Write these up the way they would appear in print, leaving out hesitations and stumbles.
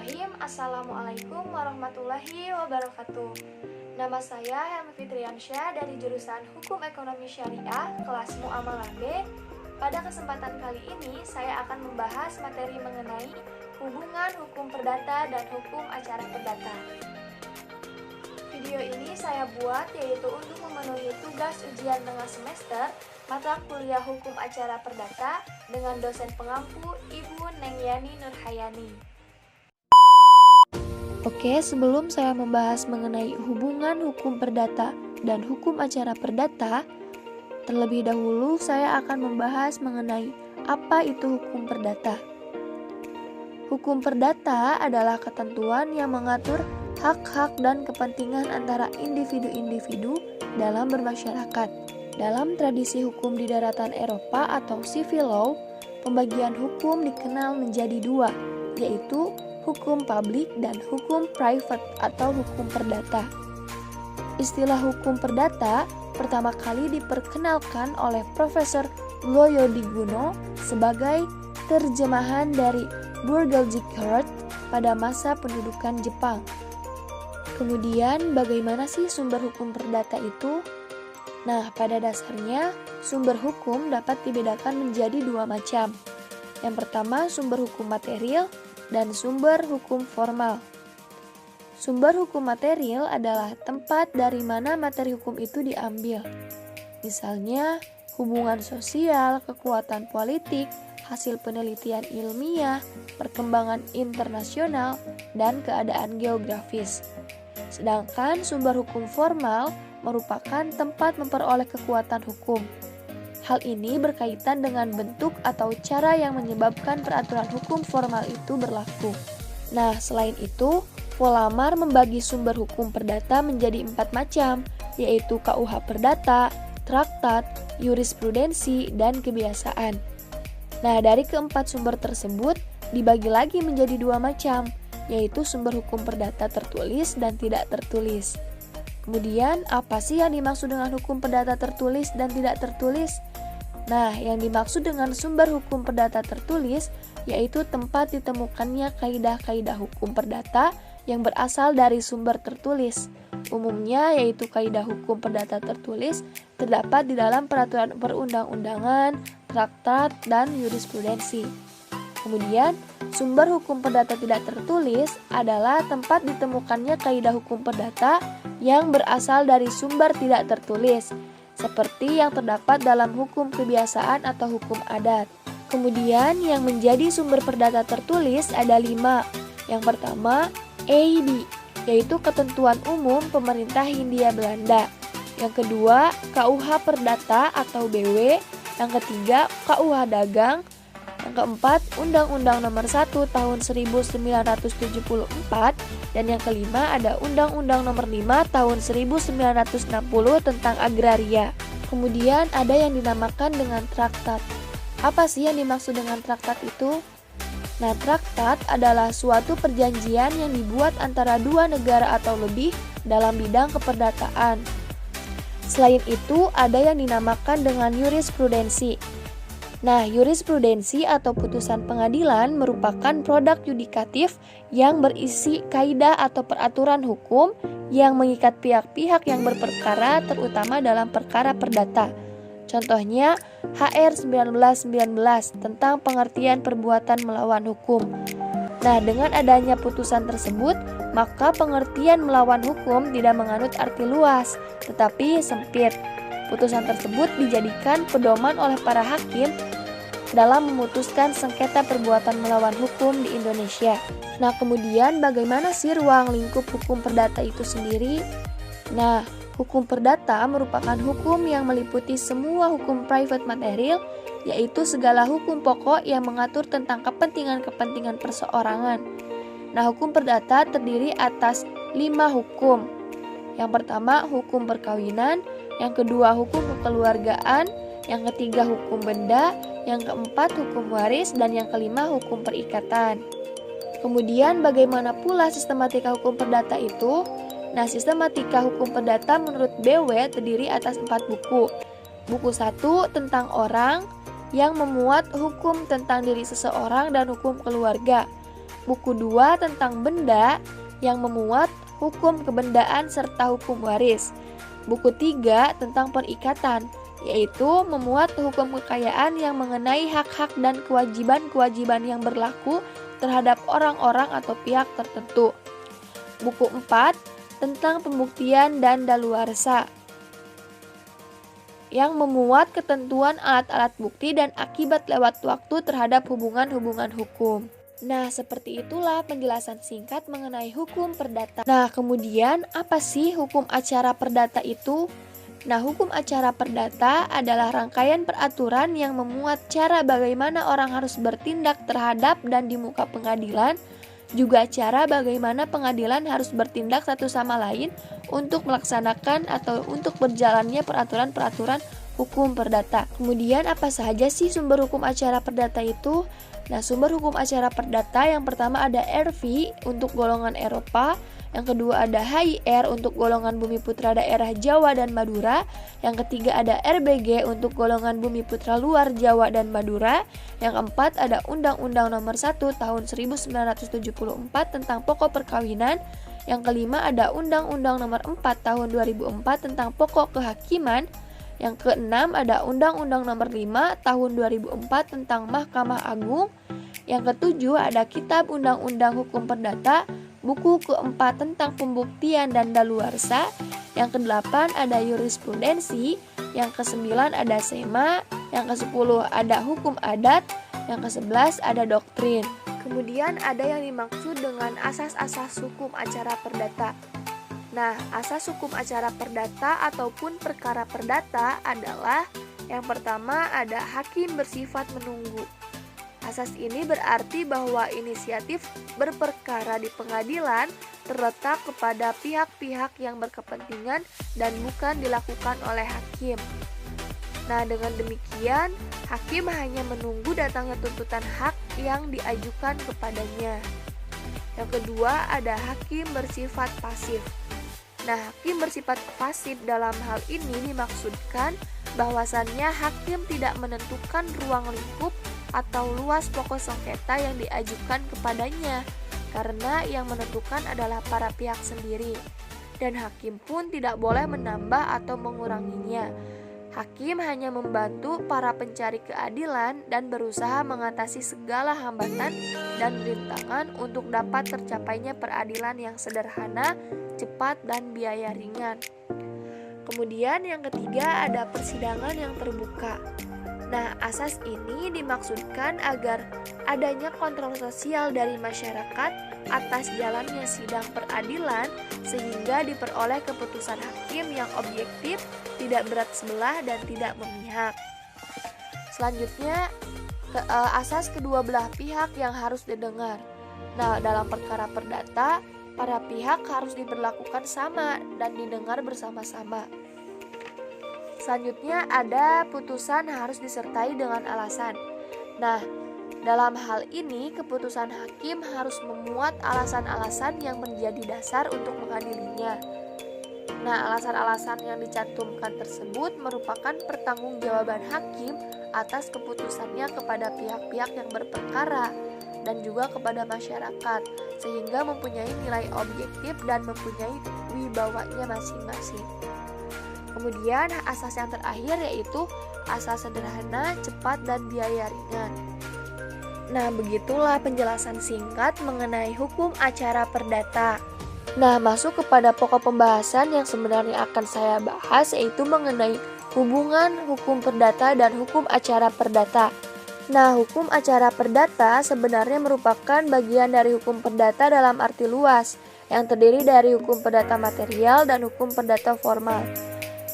Bismillahirrahmanirrahim. Assalamualaikum warahmatullahi wabarakatuh. Nama saya Helmi Fitriansyah dari jurusan Hukum Ekonomi Syariah kelas Muamalah B. Pada kesempatan kali ini saya akan membahas materi mengenai hubungan hukum perdata dan hukum acara perdata. Video ini saya buat yaitu untuk memenuhi tugas ujian tengah semester mata kuliah hukum acara perdata dengan dosen pengampu Ibu Nengyani Nurhayani. Oke, sebelum saya membahas mengenai hubungan hukum perdata dan hukum acara perdata, terlebih dahulu saya akan membahas mengenai apa itu hukum perdata. Hukum perdata adalah ketentuan yang mengatur hak-hak dan kepentingan antara individu-individu dalam bermasyarakat. Dalam tradisi hukum di daratan Eropa atau civil law, pembagian hukum dikenal menjadi dua, yaitu hukum publik dan hukum private atau hukum perdata. Istilah hukum perdata pertama kali diperkenalkan oleh Profesor Loyo Diguno sebagai terjemahan dari Burgerljigkart pada masa pendudukan Jepang. Kemudian bagaimana sih sumber hukum perdata itu? Nah, pada dasarnya sumber hukum dapat dibedakan menjadi dua macam. Yang pertama sumber hukum material dan sumber hukum formal. Sumber hukum material adalah tempat dari mana materi hukum itu diambil. Misalnya, hubungan sosial, kekuatan politik, hasil penelitian ilmiah, perkembangan internasional, dan keadaan geografis. Sedangkan sumber hukum formal merupakan tempat memperoleh kekuatan hukum. Hal ini berkaitan dengan bentuk atau cara yang menyebabkan peraturan hukum formal itu berlaku. Nah, selain itu, Volamar membagi sumber hukum perdata menjadi 4 macam, yaitu KUH Perdata, Traktat, Jurisprudensi, dan Kebiasaan. Nah, dari keempat sumber tersebut dibagi lagi menjadi 2 macam, yaitu sumber hukum perdata tertulis dan tidak tertulis. Kemudian, apa sih yang dimaksud dengan hukum perdata tertulis dan tidak tertulis? Nah, yang dimaksud dengan sumber hukum perdata tertulis yaitu tempat ditemukannya kaidah-kaidah hukum perdata yang berasal dari sumber tertulis. Umumnya yaitu kaidah hukum perdata tertulis terdapat di dalam peraturan perundang-undangan, traktat, dan jurisprudensi. Kemudian, sumber hukum perdata tidak tertulis adalah tempat ditemukannya kaidah hukum perdata yang berasal dari sumber tidak tertulis, seperti yang terdapat dalam hukum kebiasaan atau hukum adat. Kemudian yang menjadi sumber perdata tertulis ada 5. Yang pertama, EIB, yaitu Ketentuan Umum Pemerintah Hindia Belanda. Yang kedua, KUH Perdata atau BW. Yang ketiga, KUH Dagang. Yang keempat, Undang-Undang Nomor 1 Tahun 1974. Dan yang kelima ada Undang-Undang Nomor 5 Tahun 1960 tentang agraria. Kemudian ada yang dinamakan dengan traktat. Apa sih yang dimaksud dengan traktat itu? Nah, traktat adalah suatu perjanjian yang dibuat antara dua negara atau lebih dalam bidang keperdataan. Selain itu, ada yang dinamakan dengan jurisprudensi. Nah, jurisprudensi atau putusan pengadilan merupakan produk yudikatif yang berisi kaidah atau peraturan hukum yang mengikat pihak-pihak yang berperkara terutama dalam perkara perdata. Contohnya, HR 1919 tentang pengertian perbuatan melawan hukum. Nah, dengan adanya putusan tersebut, maka pengertian melawan hukum tidak menganut arti luas, tetapi sempit. Putusan tersebut dijadikan pedoman oleh para hakim dalam memutuskan sengketa perbuatan melawan hukum di Indonesia. Nah, kemudian bagaimana sih ruang lingkup hukum perdata itu sendiri? Nah, hukum perdata merupakan hukum yang meliputi semua hukum private material, yaitu segala hukum pokok yang mengatur tentang kepentingan-kepentingan perseorangan. Nah, hukum perdata terdiri atas 5 hukum. Yang pertama, hukum perkawinan. Yang kedua, hukum kekeluargaan. Yang ketiga, hukum benda. Yang keempat, hukum waris. Dan yang kelima, hukum perikatan. Kemudian, bagaimana pula sistematika hukum perdata itu? Nah, sistematika hukum perdata menurut BW terdiri atas 4 buku. Buku 1 tentang orang yang memuat hukum tentang diri seseorang dan hukum keluarga. buku 2 tentang benda yang memuat hukum kebendaan serta hukum waris. Buku 3 tentang perikatan, yaitu memuat hukum kekayaan yang mengenai hak-hak dan kewajiban-kewajiban yang berlaku terhadap orang-orang atau pihak tertentu. Buku 4 tentang pembuktian dan daluarsa, yang memuat ketentuan alat-alat bukti dan akibat lewat waktu terhadap hubungan-hubungan hukum. Nah, seperti itulah penjelasan singkat mengenai hukum perdata. Nah, kemudian apa sih hukum acara perdata itu? Nah, hukum acara perdata adalah rangkaian peraturan yang memuat cara bagaimana orang harus bertindak terhadap dan di muka pengadilan, juga cara bagaimana pengadilan harus bertindak satu sama lain untuk melaksanakan atau untuk berjalannya peraturan-peraturan hukum perdata. Kemudian apa saja sih sumber hukum acara perdata itu? Nah, sumber hukum acara perdata yang pertama ada RV untuk golongan Eropa, yang kedua ada HIR untuk golongan Bumi Putra daerah Jawa dan Madura, yang ketiga ada RBG untuk golongan Bumi Putra luar Jawa dan Madura, yang keempat ada Undang-Undang Nomor 1 Tahun 1974 tentang pokok perkawinan, yang kelima ada Undang-Undang Nomor 4 Tahun 2004 tentang pokok kehakiman, yang keenam ada Undang-Undang Nomor 5 Tahun 2004 tentang Mahkamah Agung, yang ketujuh ada Kitab Undang-Undang Hukum Perdata, buku keempat tentang pembuktian dan daluarsa, yang kedelapan ada jurisprudensi, yang kesembilan ada SEMA, yang kesepuluh ada hukum adat, yang kesebelas ada doktrin. Kemudian ada yang dimaksud dengan asas-asas hukum acara perdata. Nah, asas hukum acara perdata ataupun perkara perdata adalah yang pertama ada hakim bersifat menunggu. Asas ini berarti bahwa inisiatif berperkara di pengadilan terletak kepada pihak-pihak yang berkepentingan dan bukan dilakukan oleh hakim. Nah, dengan demikian, hakim hanya menunggu datangnya tuntutan hak yang diajukan kepadanya. Yang kedua, ada hakim bersifat pasif. Nah, hakim bersifat pasif dalam hal ini dimaksudkan bahwasannya hakim tidak menentukan ruang lingkup atau luas pokok sengketa yang diajukan kepadanya, karena yang menentukan adalah para pihak sendiri, dan hakim pun tidak boleh menambah atau menguranginya. Hakim hanya membantu para pencari keadilan dan berusaha mengatasi segala hambatan dan rintangan untuk dapat tercapainya peradilan yang sederhana, cepat, dan biaya ringan. Kemudian yang ketiga ada persidangan yang terbuka. Nah, asas ini dimaksudkan agar adanya kontrol sosial dari masyarakat atas jalannya sidang peradilan sehingga diperoleh keputusan hakim yang objektif, tidak berat sebelah, dan tidak memihak. Selanjutnya, asas kedua belah pihak yang harus didengar. Nah, dalam perkara perdata, para pihak harus diberlakukan sama dan didengar bersama-sama. Selanjutnya ada putusan harus disertai dengan alasan. Nah, dalam hal ini keputusan hakim harus memuat alasan-alasan yang menjadi dasar untuk mengadilinya. Nah, alasan-alasan yang dicantumkan tersebut merupakan pertanggungjawaban hakim atas keputusannya kepada pihak-pihak yang berperkara dan juga kepada masyarakat, sehingga mempunyai nilai objektif dan mempunyai wibawanya masing-masing. Kemudian asas yang terakhir yaitu asas sederhana, cepat, dan biaya ringan. Nah, begitulah penjelasan singkat mengenai hukum acara perdata. Nah, masuk kepada pokok pembahasan yang sebenarnya akan saya bahas, yaitu mengenai hubungan hukum perdata dan hukum acara perdata. Nah, hukum acara perdata sebenarnya merupakan bagian dari hukum perdata dalam arti luas, yang terdiri dari hukum perdata material dan hukum perdata formal.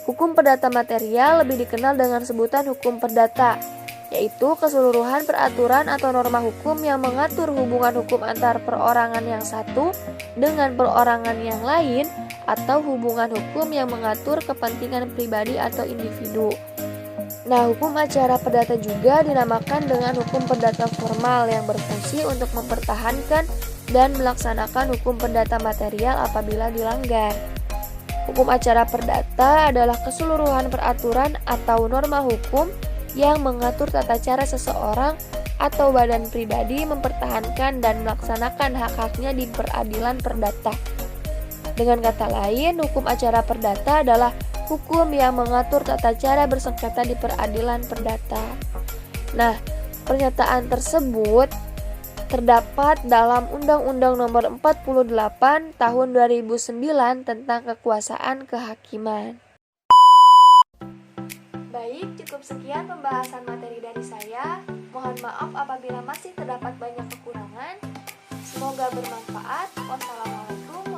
Hukum perdata material lebih dikenal dengan sebutan hukum perdata, yaitu keseluruhan peraturan atau norma hukum yang mengatur hubungan hukum antar perorangan yang satu dengan perorangan yang lain, atau hubungan hukum yang mengatur kepentingan pribadi atau individu. Nah, hukum acara perdata juga dinamakan dengan hukum perdata formal yang berfungsi untuk mempertahankan dan melaksanakan hukum perdata material apabila dilanggar. Hukum acara perdata adalah keseluruhan peraturan atau norma hukum yang mengatur tata cara seseorang atau badan pribadi mempertahankan dan melaksanakan hak-haknya di peradilan perdata. Dengan kata lain, hukum acara perdata adalah hukum yang mengatur tata cara bersengketa di peradilan perdata. Nah, pernyataan tersebut terdapat dalam Undang-Undang Nomor 48 Tahun 2009 tentang kekuasaan kehakiman. Baik, cukup sekian pembahasan materi dari saya. Mohon maaf apabila masih terdapat banyak kekurangan. Semoga bermanfaat. Wassalamualaikum